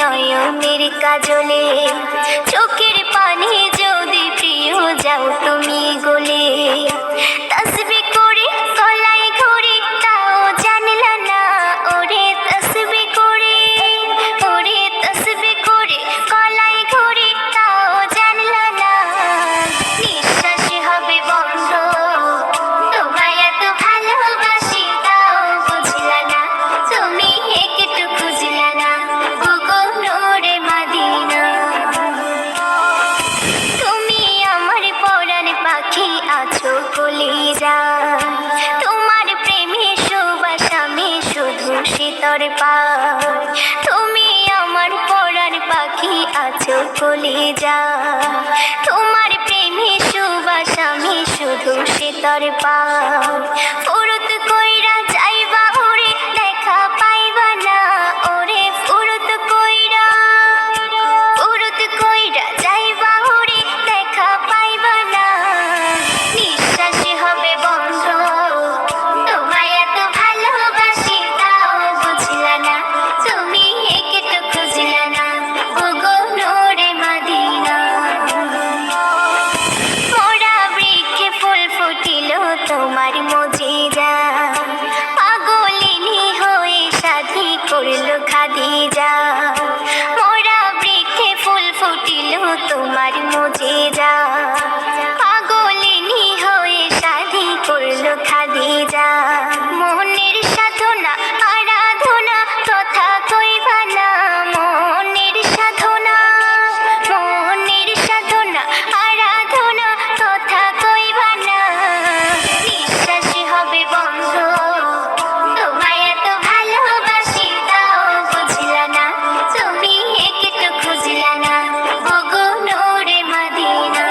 নয়নের কাজলে, চোখের পানি যদি প্রিয় যাও তুমি গলে। তসবিহ করে গলায় ঘড়ি তাও জানলা না, ওরে তসবিহ করে, ওরে তসবিহ করে গলায় ঘড়ি তাও জানলা না। নিঃশ্বাস হবে বন্ধ, তোমায় এত ভালোবাসি তাও বুঝলা না, তুমি একটু খুঁজলা না, ওগো নূরে মদিনা। তুমি আমার পরাণ পাখি আছো কলিজায়, তোমার প্রেমে সুবাস আমি শুধু শীতর পাই। তুমি আমার পরাণ পাখি আছো কলিজায়, তোমার প্রেমে সুবাস আমি শুধু শীতর পাই। ফুরুত কইরা যাইবা ওরে দেখা পাইবা না, ওরে ফুরুত কইরা, ফুরুত কইরা যাইবা ওরে দেখা পাইবা না। নিঃশ্বাস হবে বন্ধ, তোমায় এত ভালোবাসি তাও বুঝলা না, তুমি একটু খুঁজলা না, ওগো নূরে মদিনা। মোরা বৃক্ষে ফুল ফুটিল তোমার মজিজা, পাগলিনী হয়ে সাথী করলো খাদিজা। মোরা বৃক্ষে ফুল ফুটিল তোমার মজিজা, পাগলিনী হয়ে সাথী করলো খাদিজা। মোহনের সাধনা আরাধনা কথা কইবা না, মোহনের সাধনা, মোহনের সাধনা আরাধনা কথা কইবা না। নিঃশ্বাস হবে বন্ধ, তোমায় এত ভালোবাসি তাও বুঝলা না, তুমি একটু খুঁজলা না, ওগো নূরে মদিনা।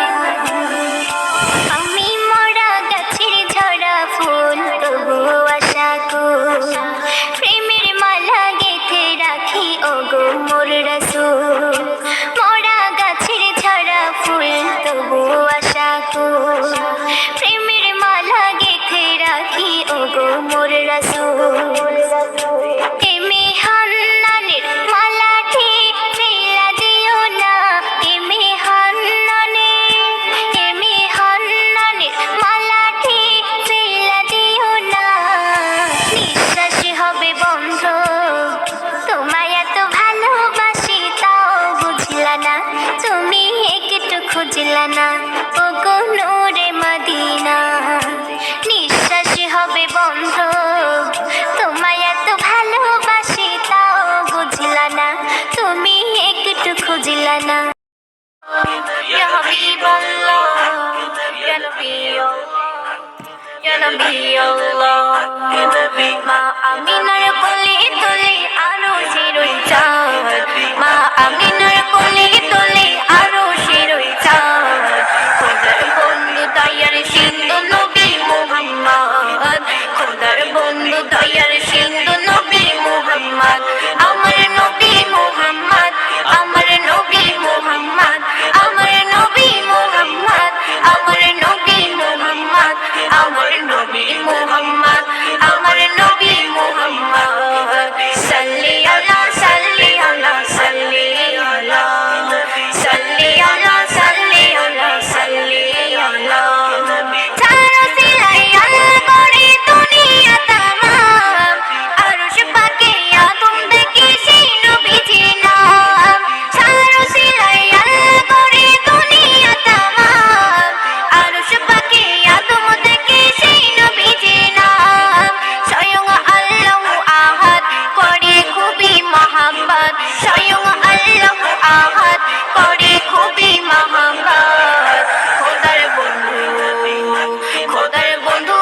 আমি মরা গাছের ঝরা ফুল তবু আশা করি, প্রেমের মালা গেঁথে রাখি ওগো মোর রাসূল। মরা গাছের ঝরা ফুল তবু আশা করি, প্রেমের মালা গেঁথে রাখি ওগো মোর রাসূল। এমে হান্নানের মালাটি ফেলা দিও না, এমে হান্নানের, এমে হান্নানের মালাটি ফেলা দিও না। নিঃশ্বাস হবে বন্ধ, তোমায় এত ভালোবাসি তাও বুঝলা না, তুমি একটু খুঁজলা না, ওগো নূরে মদিনা। নিঃশ্বাস হবে বন্ধ, তোমায় এত ভালোবাসি তাও বুঝলা না, তুমি একটু খুঁজলা না। ইয়া হাবিবাল্লাহ, ইয়া নবী, ইয়া নবী আল্লাহ। মা আমিনার কোলে তোলে আরো শিরোই চাঁদ, মা আমিনার কোলে তোলে আরো শিরোই চাঁদ। খোদার বন্ধু দয়ার সিন্ধু নবী মুহাম্মদ, খোদার বন্ধু দয়ার সিন্ধু নবী মুহাম্মদ। আমার নবী মুহাম্মদ, আমার নবী মুহাম্মদ, আমার নবী মুহাম্মদ, আমার নবী মুহাম্মদ, আমার নবী মুহাম্মদ, আমার নবী মুহাম্মদ। সাল্লি আলা, সাল্লি আলা, সাল্লি আলা, সাল্লি আলা, সাল্লি আলা, সাল্লি আলা। চারো সিলাই আল করে দুনিয়া তামাম, আরশ পাকে আদম দেখে সেই নবীজির নাম। চারো সিলাই আল করে দুনিয়া তামাম, আরশ পাকে আদম দেখে সেই নবীজির নাম। স্বয়ং আল্লাহু আহাদ করে খুবই মহব্বত, স্বয়ং আল্লাহু আহাদ করে খুবই মহব্বত। খোদার বন্ধু, খোদার বন্ধু,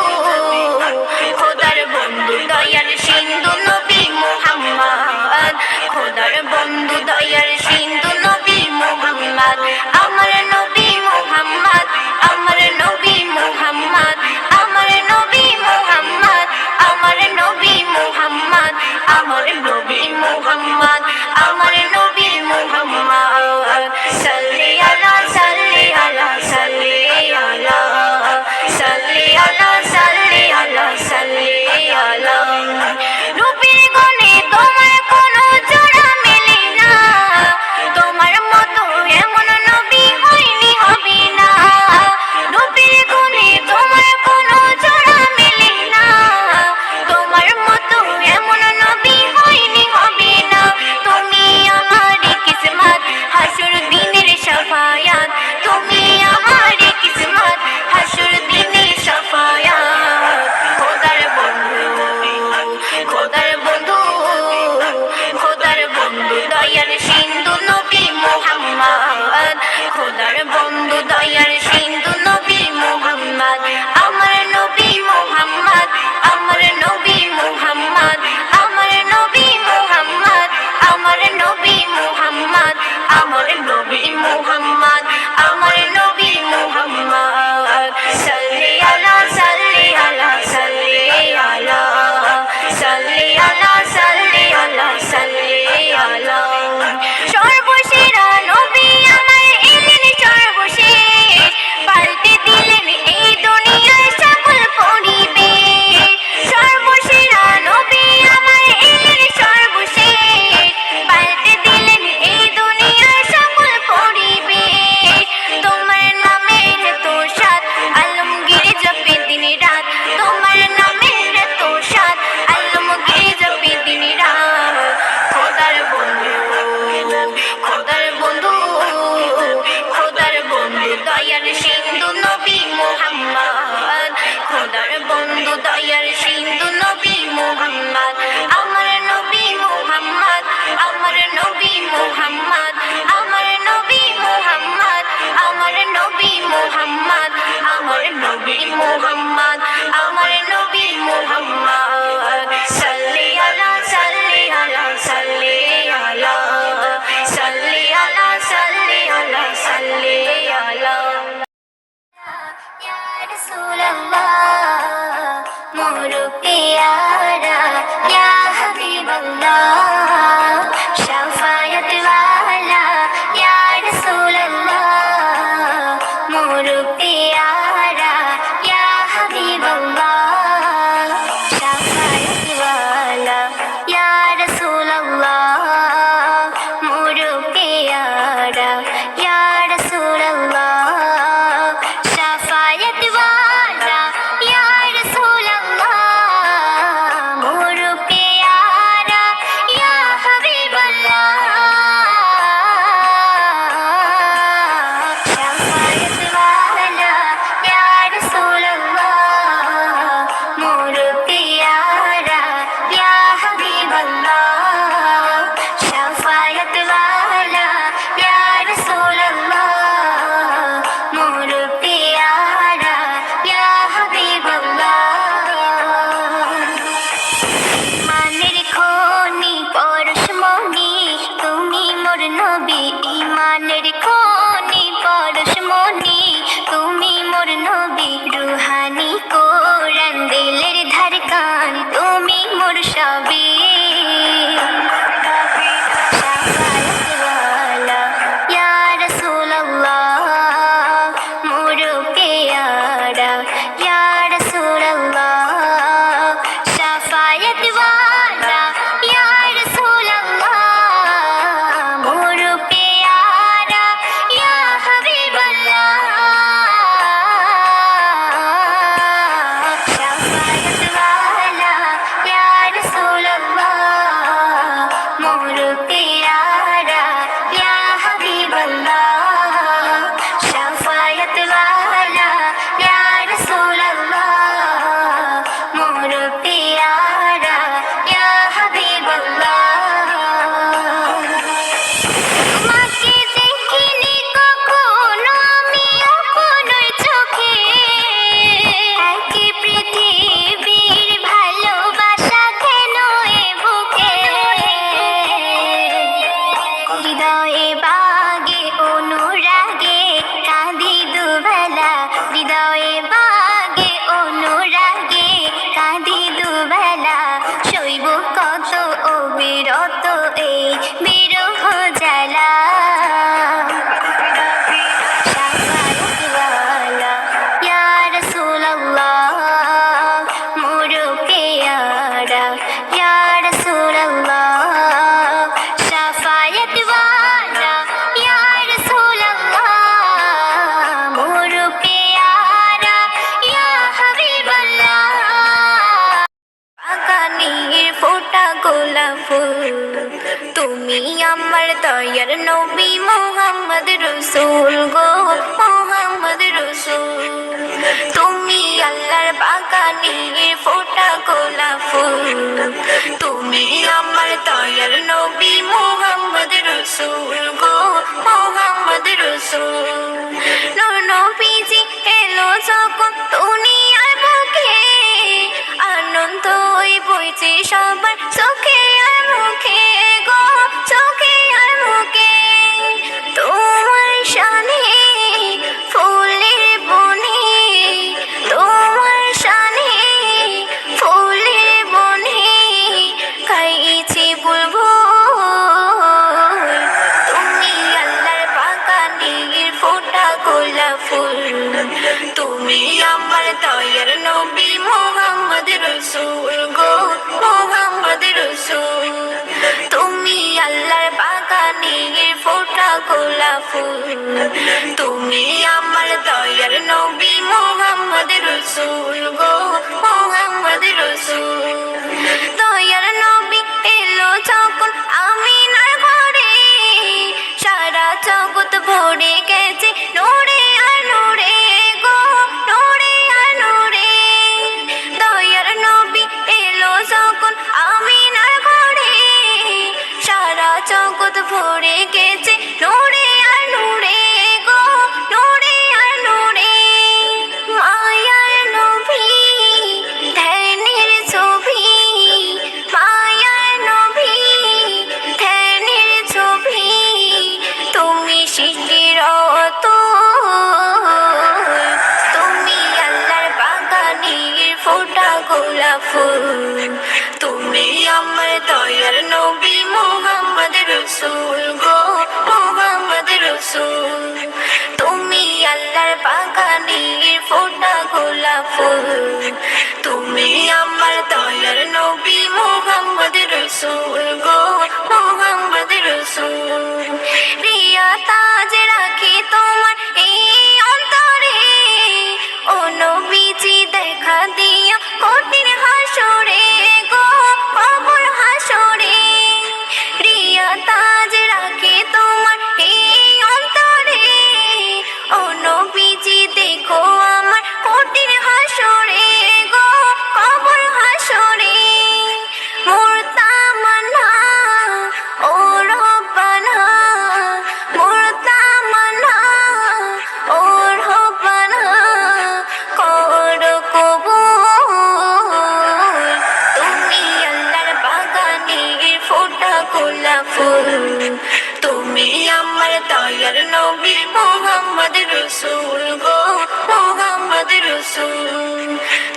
খোদার বন্ধু দয়ার সিন্ধু নবী মুহাম্মদ, খোদার বন্ধু দয়ার সিন্ধু নবী মুহাম্মদ। আমার নবী মুহাম্মদ, আমার নবী মুহাম্মদ, আমার নবী মুহাম্মদ, আমার নবী মুহাম্মদ, আমার নবী মুহাম্মদ, আমার নবী মুহাম্মদ। সাল্লি আলা, সাল্লি আলা, সাল্লি আলা, সাল্লি আলা, সাল্লি আলা, সাল্লি আলা। রূপের গুণে তোমার কোনো জোড়া মেলে না, দয়ার সিন্ধু নবী মুহাম্মদ খোদার বন্ধু দয়ার সিন্ধু নবী মুহাম্মদ আমার নবী মুহাম্মদ আমার নবী মুহাম্মদ আমার নবী মুহাম্মদ আমার নবী মুহাম্মদ আমার নবী মুহাম্মদ আমার নবী মুহাম্মদ সাল্লি আলা সাল্লি আলা সাল্লি আলা সাল্লি আলা সাল্লি আলা সাল্লি আলা সর্বসেরা নবী আমার এলেন সর্বশেষ পাল্টে দিলেন এই দুনিয়ার সকল পরিবেশ সর্বসেরা নবী আমার এলেন সর্বশেষ পাল্টে দিলেন এই দুনিয়ার সকল পরিবেশ তোমার নামের তো সাত আলমগীর জপে দিন রাত তোমার নামের তো সাত আলমগীর জপে দিন রাত খোদার বন্ধু খোদার বন্ধু খোদার বন্ধু দয়ার সিন্ধু নবী মুহাম্মদ খোদার বন্ধু দয়ার সিন্ধু নবী মুহাম্মদ আমার নবী মুহাম্মদ আমার নবী মুহাম্মদ আমার নবী মুহাম্মদ আমার নবী মুহাম্মদ আমার নবী মুহাম্মদ আমার নবী মুহাম্মদ সাল্লি আলা সাল্লি আলা সাল্লি আলা সাল্লি আলা সাল্লি আলা সাল্লি আলা ইয়া রাসূলুল্লাহ মোর প্যারা ইয়া হাবিবাল্লাহ শাফায়াত ওয়ালা ইয়া রাসূলুল্লাহ মোর প্যারা ইয়া হাবিবাল্লাহ শাফায়াত ওয়ালা ইয়া রাসূলুল্লাহ মোর প্যারা ইয়া রাসূলুল্লাহ শাফায়াত ওয়ালা ইয়া রাসূলুল্লাহ মোর প্যারা ইয়া হাবিবাল্লাহ শাফায়াত ওয়ালা ইয়া রাসূলুল্লাহ মোর প্যারা ইয়া হাবিবাল্লাহ শাফায়াত ওয়ালা ইয়া রাসূলুল্লাহ মোর প্যারা ইয়া হাবিবাল্লাহ ইমানের খনি পরশমণি তুমি মোর নবী ইমানের খনি পরশমণি তুমি মোর নবী রুহানি কোরআন দিলের ধারকান তুমি মোর সবই শাফায়াত ওয়ালা ইয়া রাসূলুল্লাহ মোর প্যারা ইয়া রাসূলুল্লাহ শাফায়াত ওয়ালা ইয়া রাসূলুল্লাহ মোর প্যারা ইয়া হাবিবাল্লাহ শাফায়াত ওয়ালা ইয়া রাসূলুল্লাহ মোর প্যারা ইয়া হাবিবাল্লাহ শাফায়াত ওয়ালা ইয়া রাসূলুল্লাহ মোর প্যারা ইয়া হাবিবাল্লাহ তোমাকে দেখিনি কখনো আমি আপন চোখে একই পৃথিবীর ভালোবাসা কেন এ বুকে হৃদয়ে বাগে অনুরাগে কাঁদি দুবেলা হৃদয়ে বাগে অনুরাগে কাঁদি দুবেলা শৈব কত অবিরত এই বিরহ জ্বালা শাফায়াত ওয়ালা ইয়া রাসূলুল্লাহ মোর প্যারা ইয়া রাসূলুল্লাহ শাফায়াত ওয়ালা ইয়া রাসূলুল্লাহ মোর প্যারা ইয়া হাবিবাল্লাহ বাগানের ফোটা গোলাপ ফুল তুমি আমার দয়ার নবী মুহাম্মদ রসূল গো মুহাম্মদ রসূল তুমি আল্লাহর বাগানের ফোটা গোলাপ ফুল তুমি আমার দয়ার নবী মুহাম্মদ রসূল গো মুহাম্মদ রসূল নবীজি এলো যখন দুনিয়ার বুকে আনন্দ বইছে সবার চোখে আর মুখে গো চোখে আর মুখে তোমার শানে ফুলের বনে তোমার শানে ফুলের বনে গাইছি বুলবুল তুমি আল্লাহর বাগানের ফোটা গোলাপ ফুল তুমি আমার দয়ার নবী মুহাম্মদ রসূল গো মুহাম্মদ রসূল তুমি আল্লাহর বাগানের ফোটা গোলাপ ফুল তুমি আমার দয়ার নবী মুহাম্মদ রসূল গো মুহাম্মদ রসূল দয়ার নবী এলো যখন আমিনার ঘরে সারা জগৎ ভরে গেছে নূরে আর নূরে গো নূরে আর নূরে দয়ার নবী এলো যখন আমিনার ঘরে সারা জগৎ ভরে গেছে নূরে আর নূরে গো নূরে আর নূরে মায়ার নবী ধ্যানের ছবি মায়ার নবী ধ্যানের ছবি তুমি সৃষ্টির তুমি আল্লাহর বাগানের ফোটা গোলাপ ফুল তুমি আমার দয়ার নবী মুহাম্মদ রসূল গো মুহাম্মদ রসূল তুমি আল্লাহর বাগানের ফোটা গোলাপ ফুল তুমি আমার দয়ার নবী মুহাম্মদ রসূল গো মুহাম্মদ রসূল প্রিয়া তাজ রাখি তোমার এই অন্তরে ও নবীজি দেখা দিও কঠিন হাসরে গো কবর হাসরে প্রিয়া তাজ রাখি তোমার এই অন্তরে ও নবীজি দেখো আমার কঠিন হাসরে গো কবর হাসরে মোর তামান্না ও রব্বানা মোর তামান্না ও রব্বানা কর কবুল তুমি আল্লাহর বাগানের ফোটা গোলাপ ফুল তুমি আমার দয়ার নবী মুহাম্মদ রসূল গো মুহাম্মদ রসূল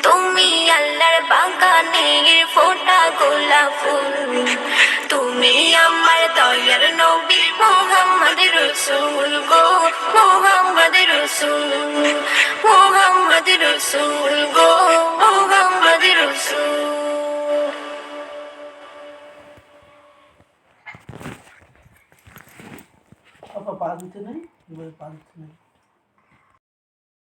তুমি আল্লাহর বাগানের ফোটা গোলাপ ফুল তুমি আমার দয়ার নবী মুহাম্মদ রসূল গো মুহাম্মদ রসূল মুহাম্মদ রসূল গো মুহাম্মদ রসূল আপা পা দিতে নেই এবারে পা দিতে নেই